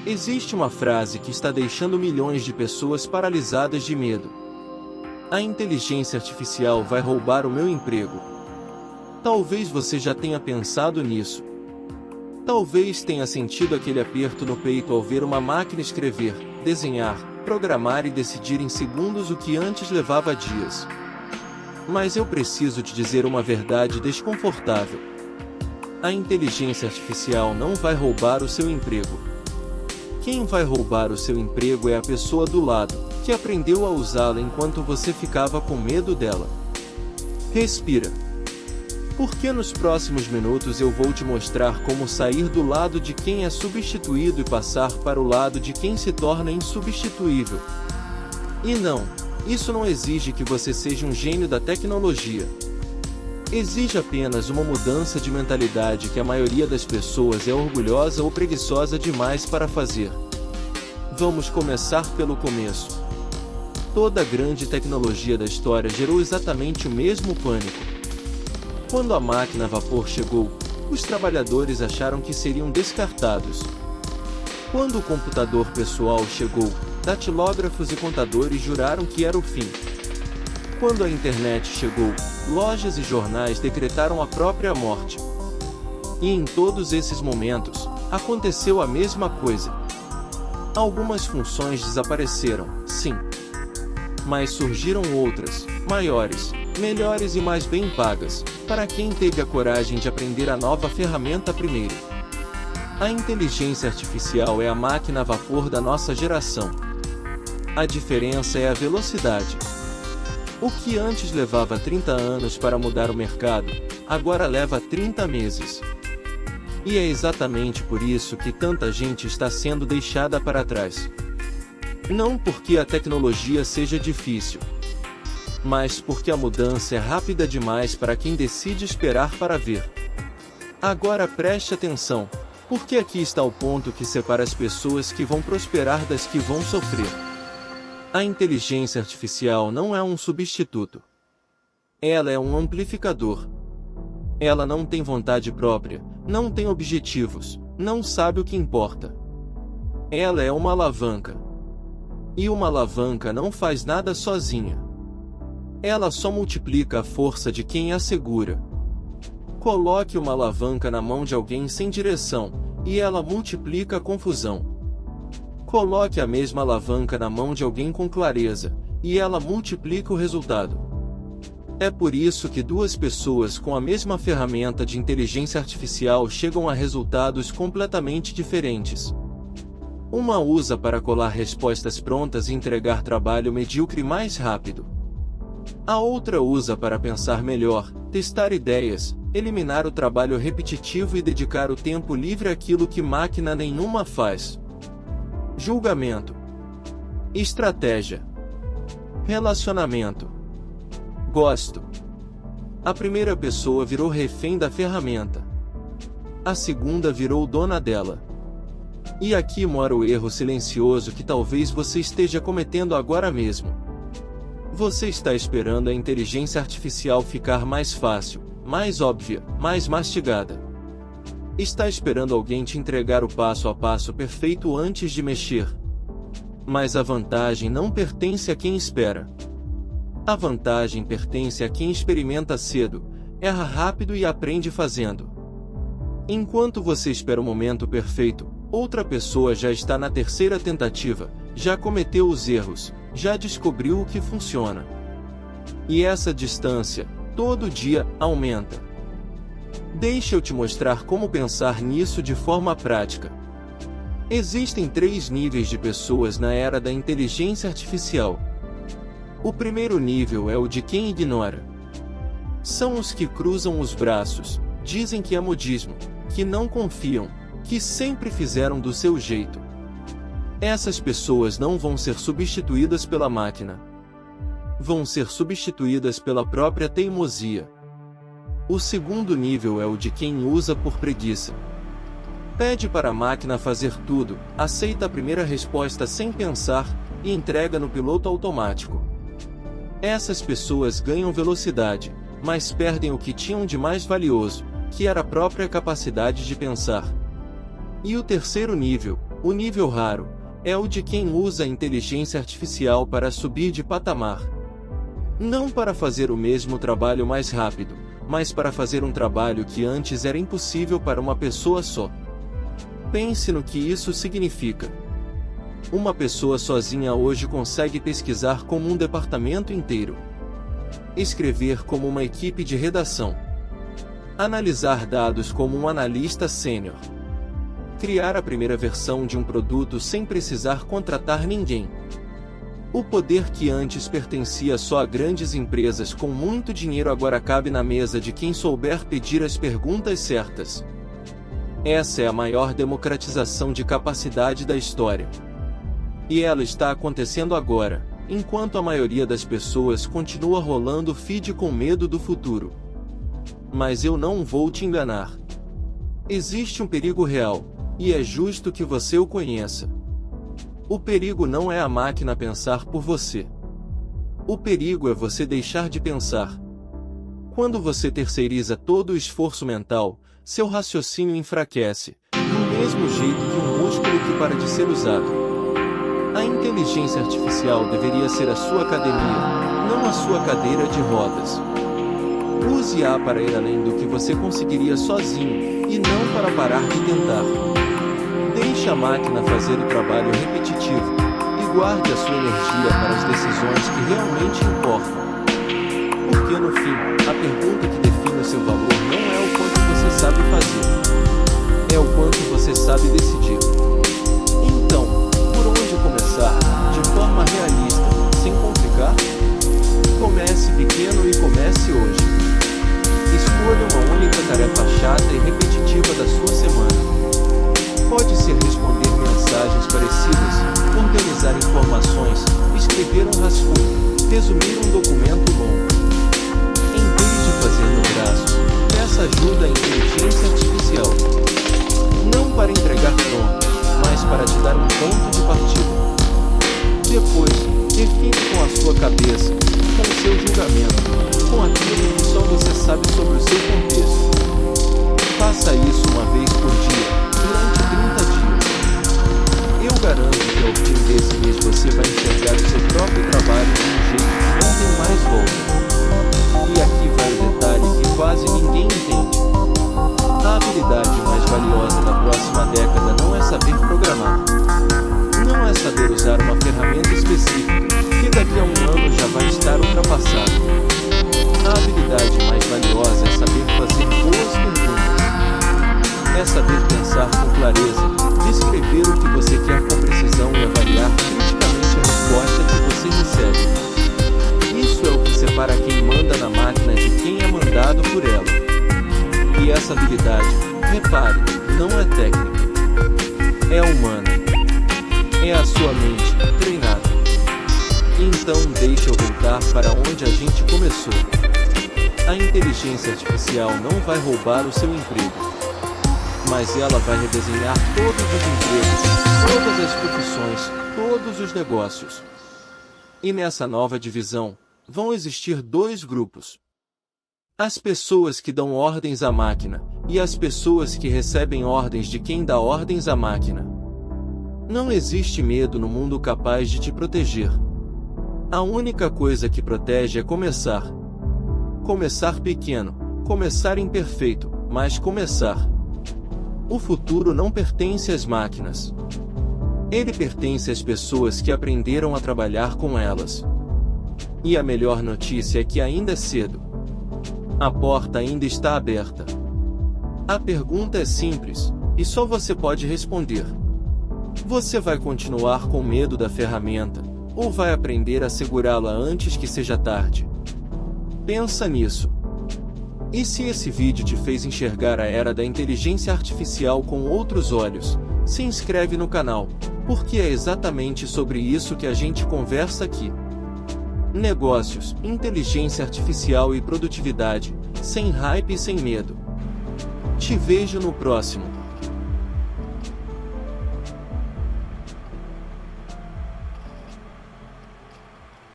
Existe uma frase que está deixando milhões de pessoas paralisadas de medo. A inteligência artificial vai roubar o meu emprego. Talvez você já tenha pensado nisso. Talvez tenha sentido aquele aperto no peito ao ver uma máquina escrever, desenhar, programar e decidir em segundos o que antes levava dias. Mas eu preciso te dizer uma verdade desconfortável. A inteligência artificial não vai roubar o seu emprego. Quem vai roubar o seu emprego é a pessoa do lado, que aprendeu a usá-la enquanto você ficava com medo dela. Respira. Porque nos próximos minutos eu vou te mostrar como sair do lado de quem é substituído e passar para o lado de quem se torna insubstituível. E não, isso não exige que você seja um gênio da tecnologia. Exige apenas uma mudança de mentalidade que a maioria das pessoas é orgulhosa ou preguiçosa demais para fazer. Vamos começar pelo começo. Toda grande tecnologia da história gerou exatamente o mesmo pânico. Quando a máquina a vapor chegou, os trabalhadores acharam que seriam descartados. Quando o computador pessoal chegou, datilógrafos e contadores juraram que era o fim. Quando a internet chegou, lojas e jornais decretaram a própria morte. E em todos esses momentos, aconteceu a mesma coisa. Algumas funções desapareceram, sim. Mas surgiram outras, maiores, melhores e mais bem pagas, para quem teve a coragem de aprender a nova ferramenta primeiro. A inteligência artificial é a máquina a vapor da nossa geração. A diferença é a velocidade. O que antes levava 30 anos para mudar o mercado, agora leva 30 meses. E é exatamente por isso que tanta gente está sendo deixada para trás. Não porque a tecnologia seja difícil, mas porque a mudança é rápida demais para quem decide esperar para ver. Agora preste atenção, porque aqui está o ponto que separa as pessoas que vão prosperar das que vão sofrer. A inteligência artificial não é um substituto. Ela é um amplificador. Ela não tem vontade própria, não tem objetivos, não sabe o que importa. Ela é uma alavanca. E uma alavanca não faz nada sozinha. Ela só multiplica a força de quem a segura. Coloque uma alavanca na mão de alguém sem direção, e ela multiplica a confusão. Coloque a mesma alavanca na mão de alguém com clareza, e ela multiplica o resultado. É por isso que duas pessoas com a mesma ferramenta de inteligência artificial chegam a resultados completamente diferentes. Uma usa para colar respostas prontas e entregar trabalho medíocre mais rápido. A outra usa para pensar melhor, testar ideias, eliminar o trabalho repetitivo e dedicar o tempo livre àquilo que máquina nenhuma faz. Julgamento. Estratégia. Relacionamento. Gosto. A primeira pessoa virou refém da ferramenta. A segunda virou dona dela. E aqui mora o erro silencioso que talvez você esteja cometendo agora mesmo. Você está esperando a inteligência artificial ficar mais fácil, mais óbvia, mais mastigada. Está esperando alguém te entregar o passo a passo perfeito antes de mexer. Mas a vantagem não pertence a quem espera. A vantagem pertence a quem experimenta cedo, erra rápido e aprende fazendo. Enquanto você espera o momento perfeito, outra pessoa já está na terceira tentativa, já cometeu os erros, já descobriu o que funciona. E essa distância, todo dia, aumenta. Deixa eu te mostrar como pensar nisso de forma prática. Existem 3 níveis de pessoas na era da inteligência artificial. O primeiro nível é o de quem ignora. São os que cruzam os braços, dizem que é modismo, que não confiam, que sempre fizeram do seu jeito. Essas pessoas não vão ser substituídas pela máquina. Vão ser substituídas pela própria teimosia. O segundo nível é o de quem usa por preguiça. Pede para a máquina fazer tudo, aceita a primeira resposta sem pensar, e entrega no piloto automático. Essas pessoas ganham velocidade, mas perdem o que tinham de mais valioso, que era a própria capacidade de pensar. E o terceiro nível, O nível raro é o de quem usa a inteligência artificial para subir de patamar. Não para fazer o mesmo trabalho mais rápido, mas para fazer um trabalho que antes era impossível para uma pessoa só. Pense no que isso significa. Uma pessoa sozinha hoje consegue pesquisar como um departamento inteiro, escrever como uma equipe de redação, analisar dados como um analista sênior, criar a primeira versão de um produto sem precisar contratar ninguém. O poder que antes pertencia só a grandes empresas com muito dinheiro agora cabe na mesa de quem souber pedir as perguntas certas. Essa é a maior democratização de capacidade da história. E ela está acontecendo agora, enquanto a maioria das pessoas continua rolando feed com medo do futuro. Mas eu não vou te enganar. Existe um perigo real, e é justo que você o conheça. O perigo não é a máquina pensar por você. O perigo é você deixar de pensar. Quando você terceiriza todo o esforço mental, seu raciocínio enfraquece, do mesmo jeito que um músculo que para de ser usado. A inteligência artificial deveria ser a sua academia, não a sua cadeira de rodas. Use-a para ir além do que você conseguiria sozinho, e não para parar de tentar. Deixe a máquina fazer o trabalho repetitivo, e guarde a sua energia para as decisões que realmente importam. Porque no fim, a pergunta que define o seu valor não é o quanto você sabe fazer, é o quanto você sabe decidir. Então, por onde começar, de forma realista, sem complicar? Comece pequeno e comece hoje. Escolha uma única tarefa chata e repetitiva da sua semana. Pode ser responder mensagens parecidas, organizar informações, escrever um rascunho, resumir um documento longo. Em vez de fazer no braço, peça ajuda à inteligência artificial. Não para entregar pronto, mas para te dar um ponto de partida. Depois, define com a sua cabeça, com o seu julgamento, com aquilo que só você sabe sobre o seu contexto. Faça isso uma vez por dia, durante 30 dias. Eu garanto que ao fim desse mês você vai enxergar o seu próprio trabalho de um jeito que não tem mais volta. E aqui vai o detalhe que quase ninguém entende. A habilidade mais valiosa da próxima década não é saber programar. Não é saber usar uma ferramenta específica, que daqui a um ano já vai estar ultrapassada. A habilidade mais valiosa é saber fazer boas perguntas. É saber pensar com clareza, descrever o que você quer com precisão e avaliar criticamente a resposta que você recebe. Isso é o que separa quem manda na máquina de quem é mandado por ela. E essa habilidade, repare, não é técnica. É humana. É a sua mente, treinada. Então deixa eu voltar para onde a gente começou. A inteligência artificial não vai roubar o seu emprego. Mas ela vai redesenhar todos os empregos, todas as profissões, todos os negócios. E nessa nova divisão, vão existir dois grupos. As pessoas que dão ordens à máquina, e as pessoas que recebem ordens de quem dá ordens à máquina. Não existe medo no mundo capaz de te proteger. A única coisa que protege é começar. Começar pequeno, começar imperfeito, mas começar. O futuro não pertence às máquinas. Ele pertence às pessoas que aprenderam a trabalhar com elas. E a melhor notícia é que ainda é cedo. A porta ainda está aberta. A pergunta é simples, e só você pode responder. Você vai continuar com medo da ferramenta, ou vai aprender a segurá-la antes que seja tarde? Pensa nisso. E se esse vídeo te fez enxergar a era da inteligência artificial com outros olhos, se inscreve no canal, porque é exatamente sobre isso que a gente conversa aqui. Negócios, inteligência artificial e produtividade, sem hype e sem medo. Te vejo no próximo.